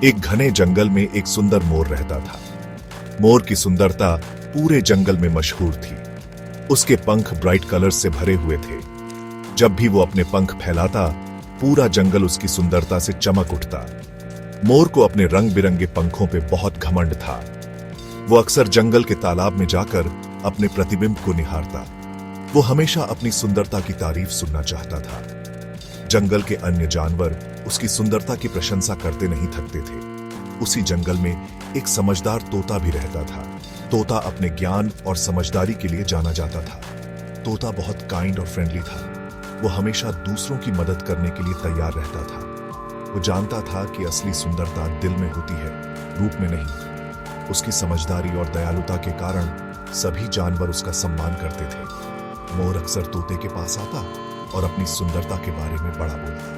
एक घने जंगल में एक सुंदर मोर रहता था। मोर की सुंदरता पूरे जंगल में मशहूर थी। उसके पंख ब्राइट कलर्स से भरे हुए थे। जब भी वो अपने पंख फैलाता, पूरा जंगल उसकी सुंदरता से चमक उठता। मोर को अपने रंग बिरंगे पंखों पे बहुत घमंड था। वो अक्सर जंगल के तालाब में जाकर अपने प्रतिबिंब को निहारता। वो हमेशा अपनी सुंदरता की तारीफ सुनना चाहता था। जंगल के अन्य जानवर उसकी सुंदरता की प्रशंसा करते नहीं थकते थे। उसी जंगल में एक समझदार तोता भी रहता था। तोता अपने ज्ञान और समझदारी के लिए जाना जाता था। तोता बहुत काइंड और फ्रेंडली था। वो हमेशा दूसरों की मदद करने के लिए तैयार रहता था। वो जानता था कि असली सुंदरता दिल में होती है, रूप में नहीं। उसकी समझदारी और दयालुता के कारण सभी जानवर उसका सम्मान करते थे। मोर अक्सर तोते के पास आता और अपनी सुंदरता के बारे में बड़ा बोलता।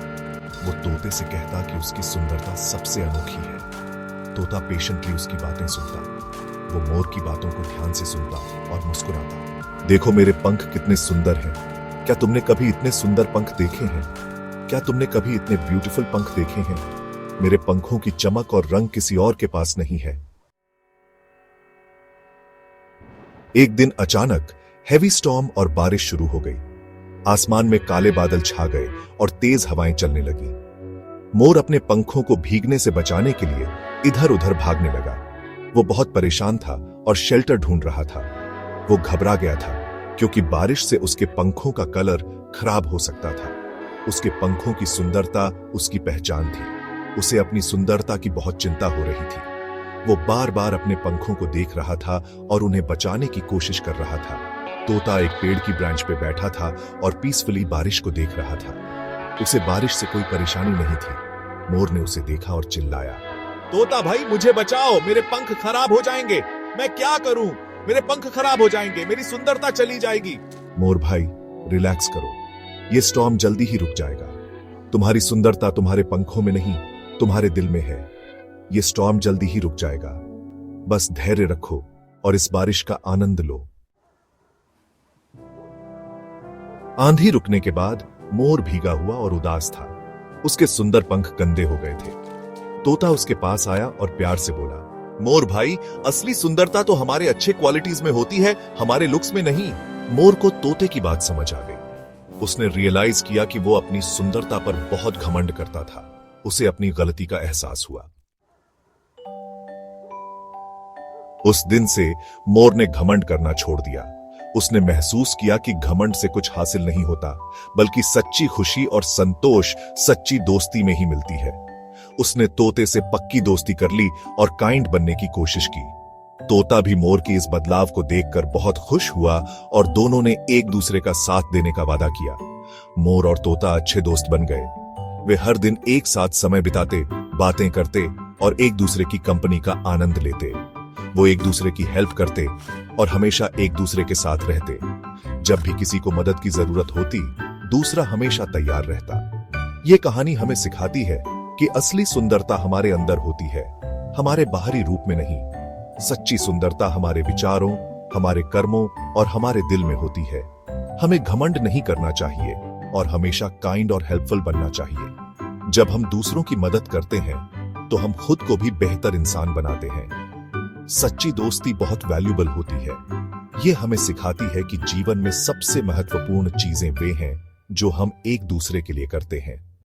वो तोते से कहता कि उसकी सुंदरता सबसे अनोखी है। तोता पेशेंटली उसकी बातें सुनता। वो मोर की बातों को ध्यान से सुनता और मुस्कुराता। देखो मेरे पंख कितने सुंदर हैं। क्या तुमने कभी इतने सुंदर पंख देखे हैं? क्या तुमने कभी इतने ब्यूटीफुल पंख देखे हैं? मेरे पंखों की चमक और रंग किसी और के पास नहीं है। एक दिन अचानक हेवी स्टॉर्म और बारिश शुरू हो गई। आसमान में काले बादल छा गए और तेज हवाएं चलने लगी। मोर अपने पंखों को भीगने से बचाने के लिए इधर उधर भागने लगा। वो बहुत परेशान था और शेल्टर ढूंढ रहा था। वो घबरा गया था क्योंकि बारिश से उसके पंखों का कलर खराब हो सकता था। उसके पंखों की सुंदरता उसकी पहचान थी। उसे अपनी सुंदरता की बहुत चिंता हो रही थी। वो बार बार अपने पंखों को देख रहा था और उन्हें बचाने की कोशिश कर रहा था। तोता एक पेड़ की ब्रांच पे बैठा था और पीसफुली बारिश को देख रहा था। उसे बारिश से कोई परेशानी नहीं थी। मोर ने उसे देखा और चिल्लाया, तोता भाई मुझे बचाओ, मेरे पंख खराब हो जाएंगे। मैं क्या करूं? मेरे पंख खराब हो जाएंगे, मेरी सुंदरता चली जाएगी। मोर भाई रिलैक्स करो, ये स्टॉर्म जल्दी ही रुक जाएगा। तुम्हारी सुंदरता तुम्हारे पंखों में नहीं, तुम्हारे दिल में है। ये स्टॉर्म जल्दी ही रुक जाएगा। बस धैर्य रखो और इस बारिश का आनंद लो। आंधी रुकने के बाद मोर भीगा हुआ और उदास था। उसके सुंदर पंख गंदे हो गए थे। तोता उसके पास आया और प्यार से बोला, मोर भाई, असली सुंदरता तो हमारे अच्छे क्वालिटीज में होती है, हमारे लुक्स में नहीं। मोर को तोते की बात समझ आ गई। उसने रियलाइज किया कि वो अपनी सुंदरता पर बहुत घमंड करता था। उसे अपनी गलती का एहसास हुआ। उस दिन से मोर ने घमंड करना छोड़ दिया। उसने महसूस किया कि घमंड से कुछ हासिल नहीं होता, बल्कि सच्ची खुशी और संतोष सच्ची दोस्ती में ही मिलती है। उसने तोते से पक्की दोस्ती कर ली और काइंड बनने की कोशिश की। तोता भी मोर की इस बदलाव को देखकर बहुत खुश हुआ और दोनों ने एक दूसरे का साथ देने का वादा किया। मोर और तोता अच्छे दोस्त बन गए। वे हर दिन एक साथ समय बिताते, बातें करते और एक दूसरे की कंपनी का आनंद लेते। वो एक दूसरे की हेल्प करते और हमेशा एक दूसरे के साथ रहते। जब भी किसी को मदद की जरूरत होती, दूसरा हमेशा तैयार रहता। ये कहानी हमें सिखाती है कि असली सुंदरता हमारे अंदर होती है, हमारे बाहरी रूप में नहीं। सच्ची सुंदरता हमारे विचारों, हमारे कर्मों और हमारे दिल में होती है। हमें घमंड नहीं करना चाहिए और हमेशा काइंड और हेल्पफुल बनना चाहिए। जब हम दूसरों की मदद करते हैं तो हम खुद को भी बेहतर इंसान बनाते हैं। सच्ची दोस्ती बहुत वैल्यूबल होती है। ये हमें सिखाती है कि जीवन में सबसे महत्वपूर्ण चीजें वे हैं जो हम एक दूसरे के लिए करते हैं।